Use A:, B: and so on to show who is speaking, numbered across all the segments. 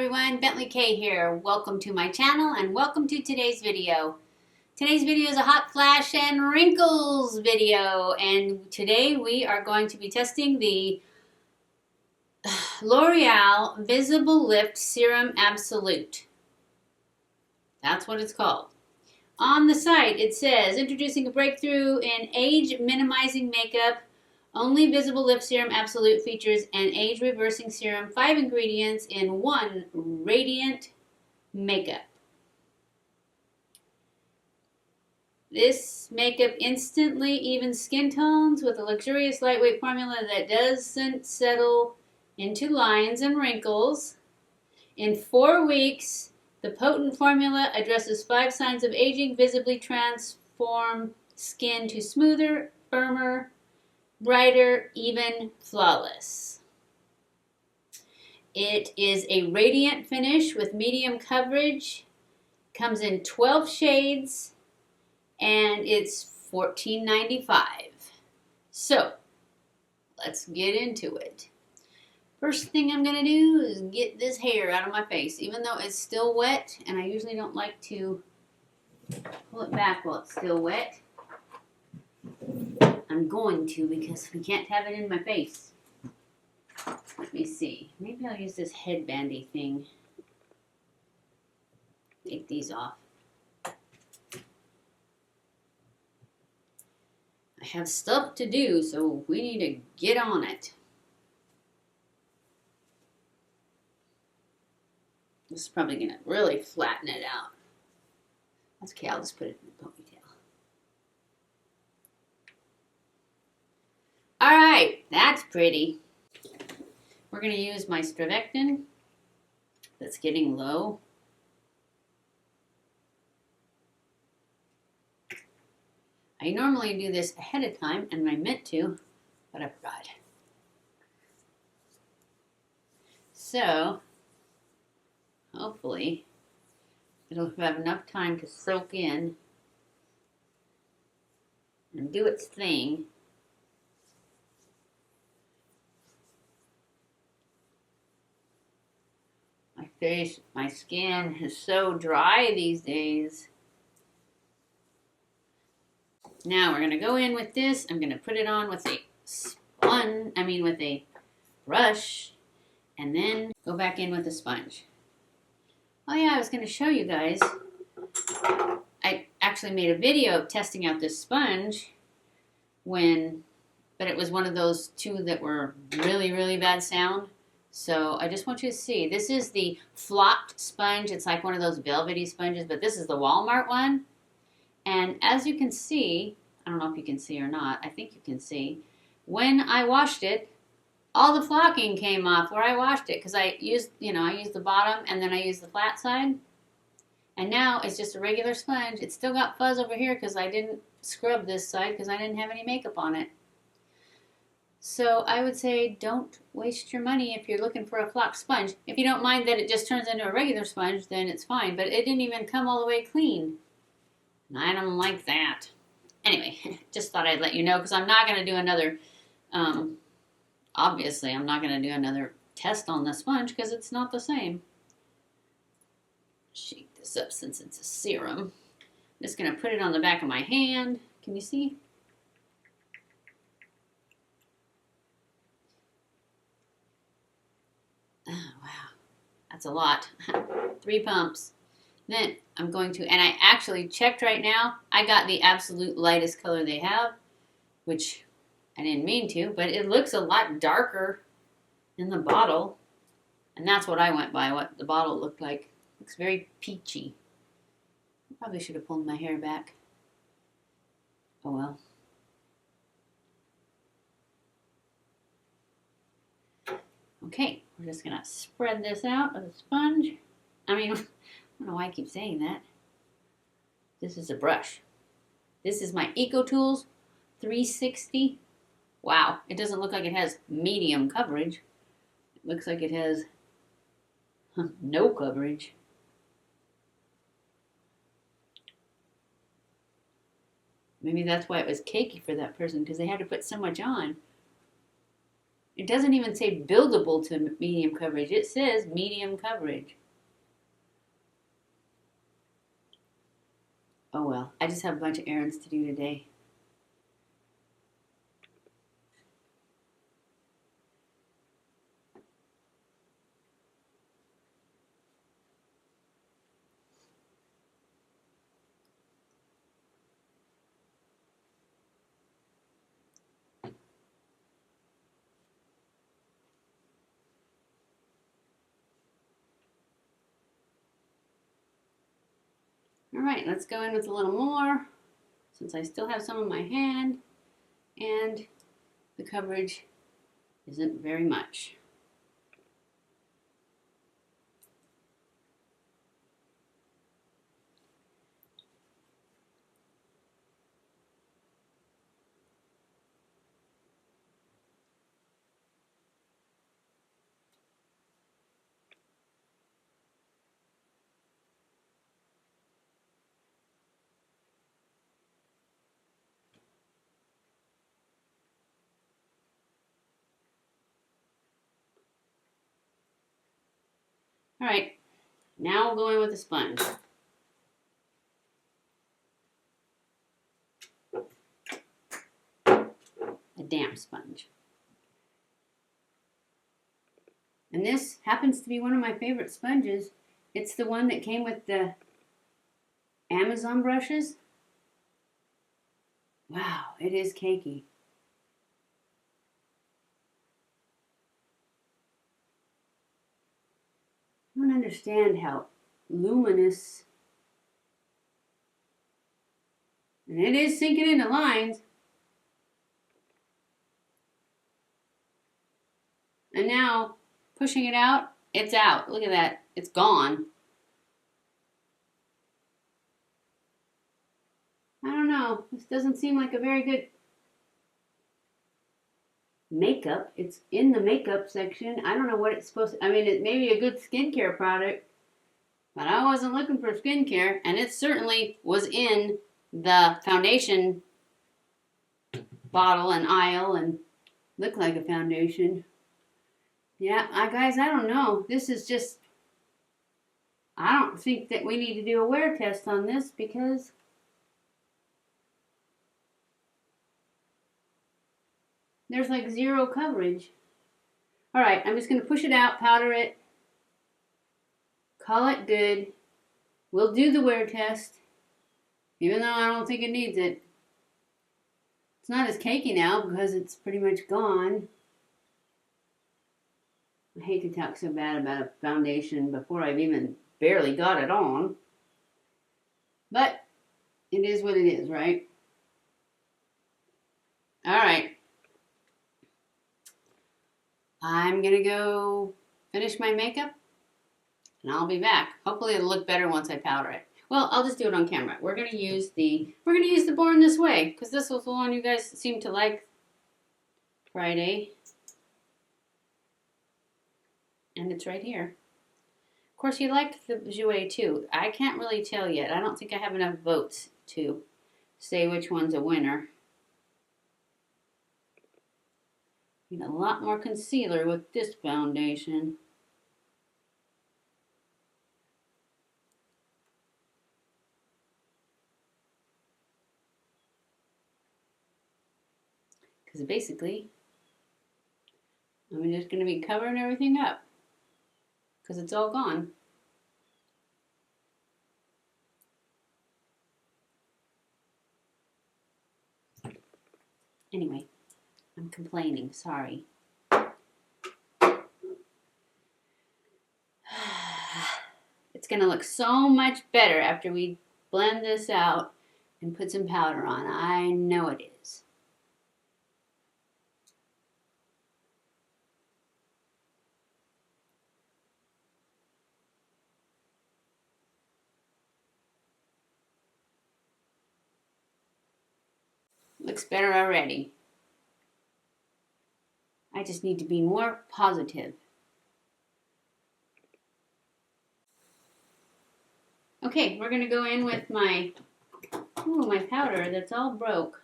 A: everyone, BentlyK here. Welcome to my channel and welcome to today's video. Today's video is a hot flash and wrinkles video, and today we are going to be testing the L'Oreal Visible Lift Serum Absolute. That's what it's called. On the site it says, introducing a breakthrough in age minimizing makeup. Only Visible Lift Serum Absolute features an age-reversing serum, 5 ingredients in 1 radiant makeup. This makeup instantly evens skin tones with a luxurious lightweight formula that doesn't settle into lines and wrinkles. In 4 weeks, the potent formula addresses 5 signs of aging, visibly transform skin to smoother, firmer, brighter, even, flawless. It is a radiant finish with medium coverage. Comes in 12 shades and it's $14.95. So let's get into it. First thing I'm gonna do is get this hair out of my face, even though it's still wet, and I usually don't like to pull it back while it's still wet. I'm going to, because we can't have it in my face. Let me see. Maybe I'll use this headbandy thing. Take these off. I have stuff to do, so we need to get on it. This is probably going to really flatten it out. That's okay, I'll just put it in the ponytail. Alright, that's pretty. We're going to use my StriVectin that's getting low. I normally do this ahead of time, and I meant to, but I forgot. So, hopefully, it'll have enough time to soak in and do its thing. My skin is so dry these days. Now we're going to go in with this. I'm going to put it on with a with a brush, and then go back in with a sponge. Oh yeah, I was going to show you guys. I actually made a video of testing out this sponge but it was one of those 2 that were really, really bad sound. So I just want you to see, this is the flopped sponge. It's like one of those velvety sponges, but this is the Walmart one. And as you can see, I don't know if you can see or not, I think you can see, when I washed it, all the flocking came off where I washed it, because I used the bottom and then I used the flat side. And now it's just a regular sponge. It's still got fuzz over here because I didn't scrub this side because I didn't have any makeup on it. So I would say don't waste your money if you're looking for a flocked sponge. If you don't mind that it just turns into a regular sponge, then it's fine. But it didn't even come all the way clean. And I don't like that. Anyway, just thought I'd let you know, because I'm not going to do another, obviously I'm not going to do another test on the sponge because it's not the same. Shake this up since it's a serum. I'm just going to put it on the back of my hand. Can you see? Oh, wow. That's a lot. 3 pumps. Then I'm going to, and I actually checked right now, I got the absolute lightest color they have, which I didn't mean to, but it looks a lot darker in the bottle. And that's what I went by, what the bottle looked like. Looks very peachy. I probably should have pulled my hair back. Oh well. Okay, we're just going to spread this out with a sponge. I don't know why I keep saying that. This is a brush. This is my EcoTools 360. Wow, it doesn't look like it has medium coverage. It looks like it has no coverage. Maybe that's why it was cakey for that person, because they had to put so much on. It doesn't even say buildable to medium coverage. It says medium coverage. Oh well, I just have a bunch of errands to do today. All right, let's go in with a little more, since I still have some on my hand, and the coverage isn't very much. All right, now we'll go in with a sponge. A damp sponge. And this happens to be one of my favorite sponges. It's the one that came with the Amazon brushes. Wow, it is cakey. I don't understand how luminous, and it is sinking into lines. And now, pushing it out, it's out. Look at that, it's gone. I don't know, this doesn't seem like a very good makeup. It's in the makeup section. I don't know what it's supposed to, I mean, it may be a good skincare product, but I wasn't looking for skincare, and it certainly was in the foundation bottle and aisle and looked like a foundation. Yeah, guys, I don't know. This is just, I don't think that we need to do a wear test on this because there's like zero coverage. All right, I'm just going to push it out, powder it, call it good. We'll do the wear test, even though I don't think it needs it. It's not as cakey now because it's pretty much gone. I hate to talk so bad about a foundation before I've even barely got it on. But it is what it is, right? All right. I'm going to go finish my makeup, and I'll be back. Hopefully it'll look better once I powder it. Well, I'll just do it on camera. We're going to use the Born This Way, because this was the one you guys seemed to like Friday. And it's right here. Of course, you liked the Jouer too. I can't really tell yet. I don't think I have enough votes to say which one's a winner. Need a lot more concealer with this foundation. Because basically, I'm just going to be covering everything up. Because it's all gone. Anyway, I'm complaining, sorry. It's going to look so much better after we blend this out and put some powder on. I know it is. Looks better already. I just need to be more positive. Okay, we're going to go in with my powder that's all broke.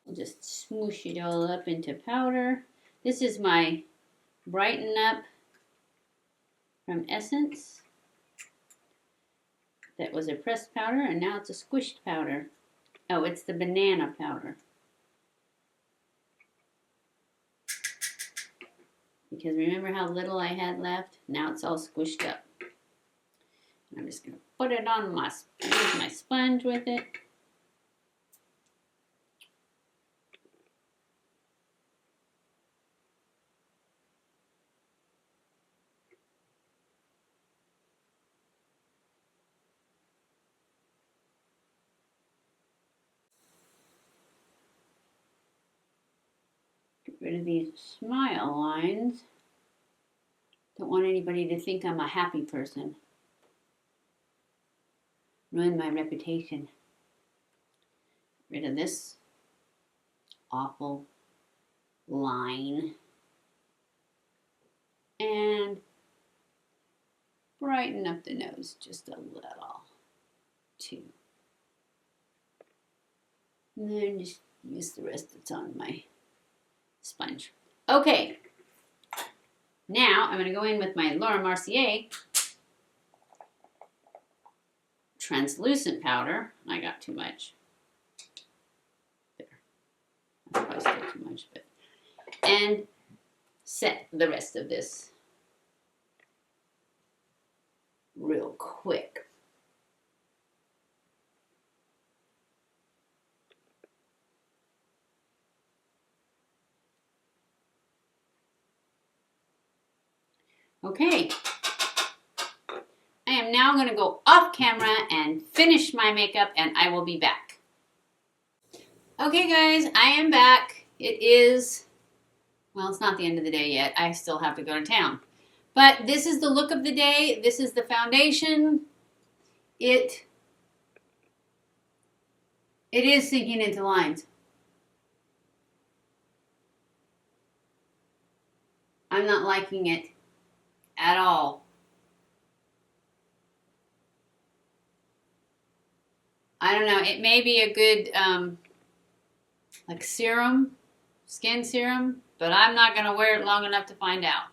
A: We'll just smoosh it all up into powder. This is my Brighten Up from Essence. That was a pressed powder, and now it's a squished powder. Oh, it's the banana powder. Because remember how little I had left? Now it's all squished up. I'm just going to put it on my sponge with it. Get rid of these smile lines. Don't want anybody to think I'm a happy person. Ruin my reputation. Get rid of this awful line. And brighten up the nose just a little, too. And then just use the rest that's on my sponge. Okay. Now I'm going to go in with my Laura Mercier translucent powder. I got too much. There. That's probably still too much, but and set the rest of this real quick. Okay. I am now going to go off camera and finish my makeup, and I will be back. Okay guys, I am back. It is, well, it's not the end of the day yet. I still have to go to town. But this is the look of the day. This is the foundation. It is sinking into lines. I'm not liking it at all. I don't know. It may be a good like serum, skin serum, but I'm not going to wear it long enough to find out.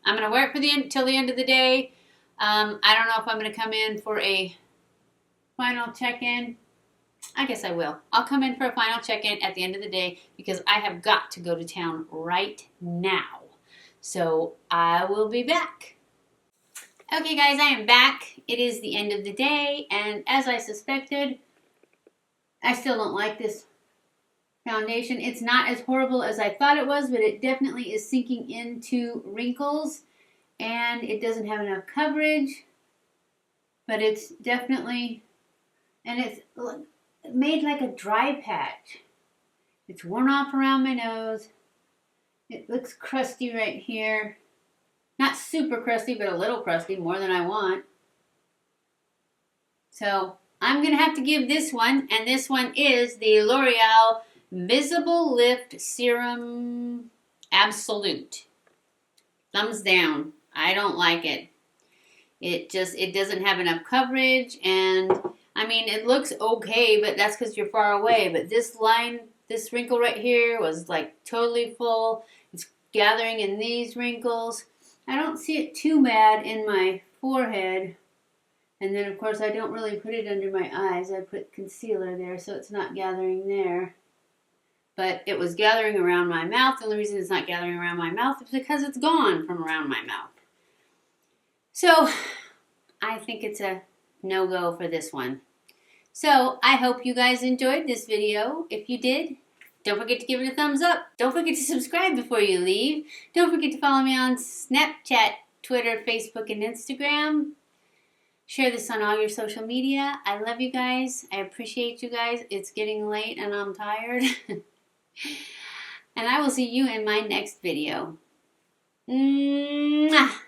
A: I'm going to wear it for till the end of the day. I don't know if I'm going to come in for a final check-in. I guess I will. I'll come in for a final check-in at the end of the day because I have got to go to town right now. So I will be back. Okay guys, I am back. It is the end of the day, and as I suspected, I still don't like this foundation. It's not as horrible as I thought it was, but it definitely is sinking into wrinkles, and it doesn't have enough coverage, but it's definitely, and it's made like a dry patch. It's worn off around my nose. It looks crusty right here. Not super crusty, but a little crusty, more than I want. So I'm going to have to give this one, and this one is the L'Oreal Visible Lift Serum Absolute. Thumbs down. I don't like it. It doesn't have enough coverage, and I mean, it looks okay, but that's because you're far away. But this line, this wrinkle right here was like totally full. It's gathering in these wrinkles. I don't see it too bad in my forehead. And then, of course, I don't really put it under my eyes. I put concealer there, so it's not gathering there. But it was gathering around my mouth. The only reason it's not gathering around my mouth is because it's gone from around my mouth. So, I think it's a no-go for this one. So, I hope you guys enjoyed this video. If you did, don't forget to give it a thumbs up. Don't forget to subscribe before you leave. Don't forget to follow me on Snapchat, Twitter, Facebook, and Instagram. Share this on all your social media. I love you guys. I appreciate you guys. It's getting late and I'm tired. And I will see you in my next video. Mwah!